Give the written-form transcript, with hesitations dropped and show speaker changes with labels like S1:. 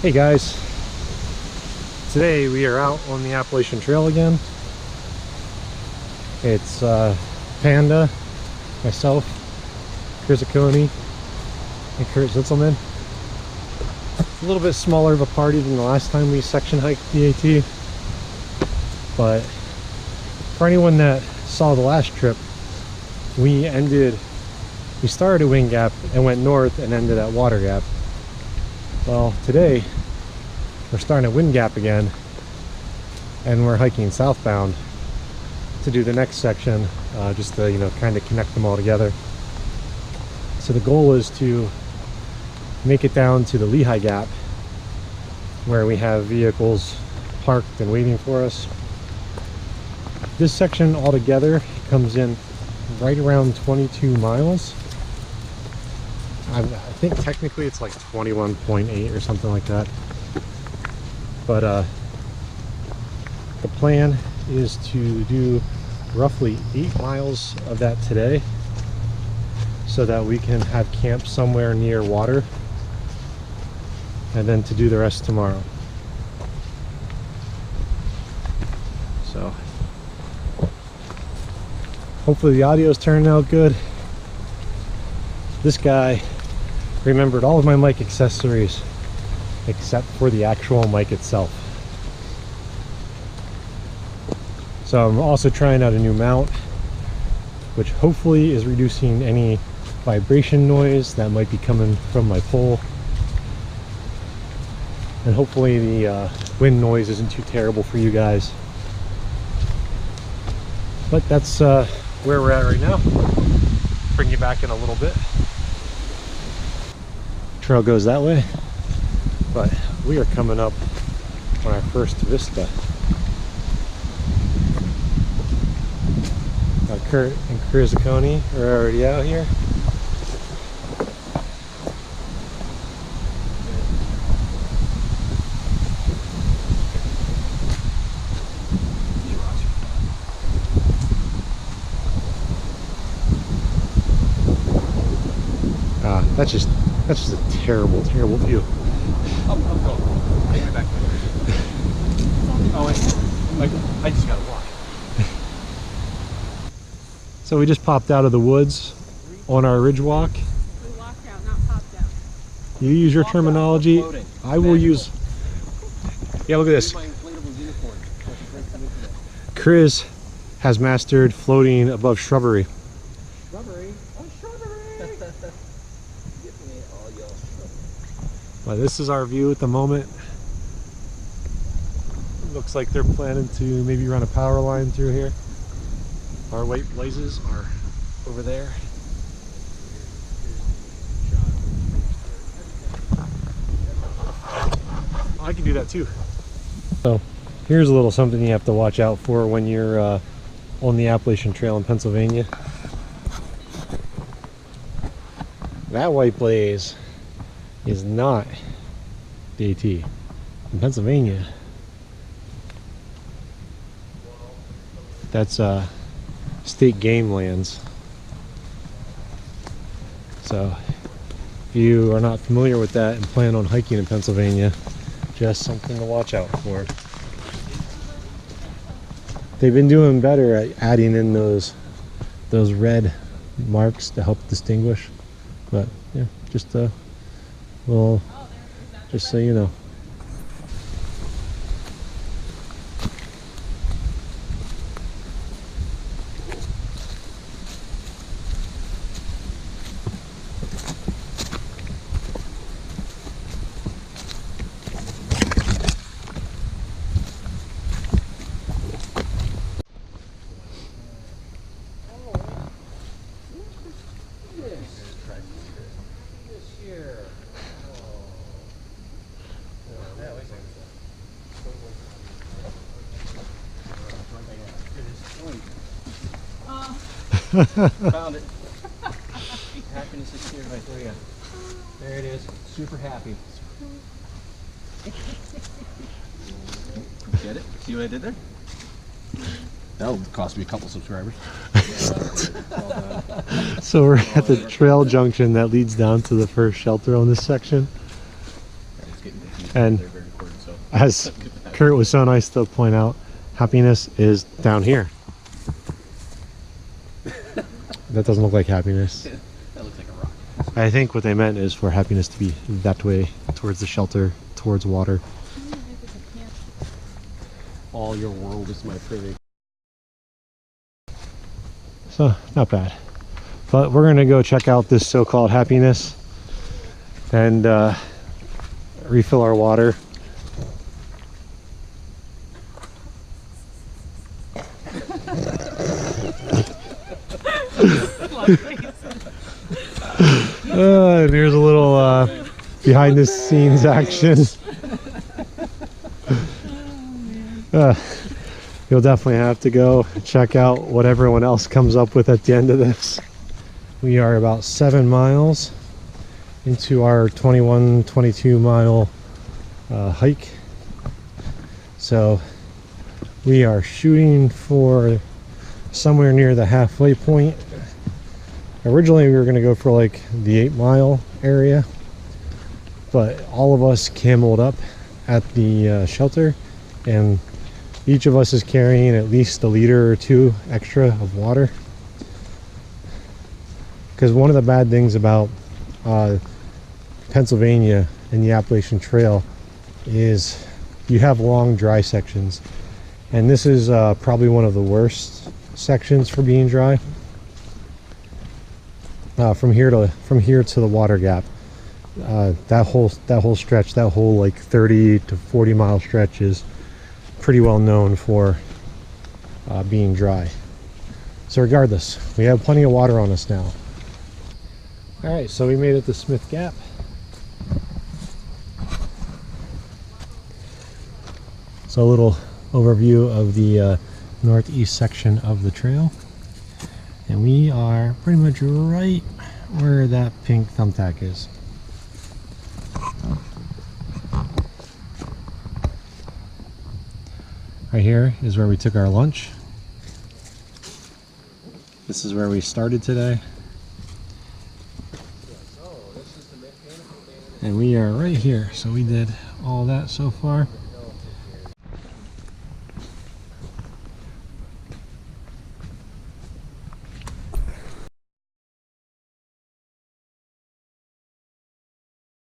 S1: Hey guys, today we are out on the Appalachian Trail again. It's Panda, myself, Krizakoni, and Zitzelman. It's a little bit smaller of a party than the last time we section hiked the AT, but for anyone that saw the last trip, we started at Wing Gap and went north and ended at Water Gap. Well, today we're starting at Wind Gap again, and we're hiking southbound to do the next section, just to kind of connect them all together. So the goal is to make it down to the Lehigh Gap, where we have vehicles parked and waiting for us. This section altogether comes in right around 22 miles. I think technically it's like 21.8 or something like that. But the plan is to do roughly 8 miles of that today, so that we can have camp somewhere near water, and then to do the rest tomorrow. So hopefully the audio is turning out good. This guy remembered all of my mic accessories except for the actual mic itself. So I'm also trying out a new mount, which hopefully is reducing any vibration noise that might be coming from my pole, and hopefully the wind noise isn't too terrible for you guys. But that's where we're at right now. Bring you back in a little bit. Trail goes that way, but we are coming up on our first vista. Kurt and Krizakoni are already out here. That's just a terrible view.
S2: I'll go. Take me back. Oh, I just gotta walk.
S1: So we just popped out of the woods on our ridge walk.
S3: We walked out, not popped out.
S1: You use your terminology. I will use. Yeah, look at this. Kriz has mastered floating above shrubbery.
S2: Shrubbery? Oh, shrubbery!
S1: Well, this is our view at the moment. Looks like they're planning to maybe run a power line through here. Our white blazes are over there. Oh, I can do that too. So here's a little something you have to watch out for when you're on the Appalachian Trail in Pennsylvania. That white blaze is not AT. In Pennsylvania, that's state game lands. So if you are not familiar with that and plan on hiking in Pennsylvania, just something to watch out for. They've been doing better at adding in those red marks to help distinguish, but yeah, just a little, just so you know.
S2: Found it. Happiness is here right there. There it is. Super happy. Get it? See what I did there? That'll cost me a couple subscribers.
S1: So we're at the trail junction that leads down to the first shelter on this section.
S2: It's getting confusing.
S1: And
S2: They're very important, so
S1: as Kurt was so nice to point out, happiness is down here. That doesn't look like happiness.
S2: that looks like a rock.
S1: I think what they meant is for happiness to be that way, towards the shelter, towards water.
S2: All your world is my privy.
S1: So, not bad. But we're gonna go check out this so-called happiness and refill our water. And here's a little behind the scenes action. You'll definitely have to go check out what everyone else comes up with at the end of this. We are about 7 miles into our 22 mile hike. So we are shooting for somewhere near the halfway point. Originally we were going to go for like the 8 mile area, but all of us cameled up at the shelter, and each of us is carrying at least a liter or 2 extra of water. Because one of the bad things about Pennsylvania and the Appalachian Trail is you have long dry sections, and this is probably one of the worst sections for being dry. From here to the water gap, that whole stretch, that whole like 30 to 40 mile stretch is pretty well known for being dry. So regardless, we have plenty of water on us now. All right, so we made it to Smith Gap. So a little overview of the northeast section of the trail, and we are pretty much right where that pink thumbtack is. Right here is where we took our lunch. This is where we started today. And we are right here. So we did all that so far.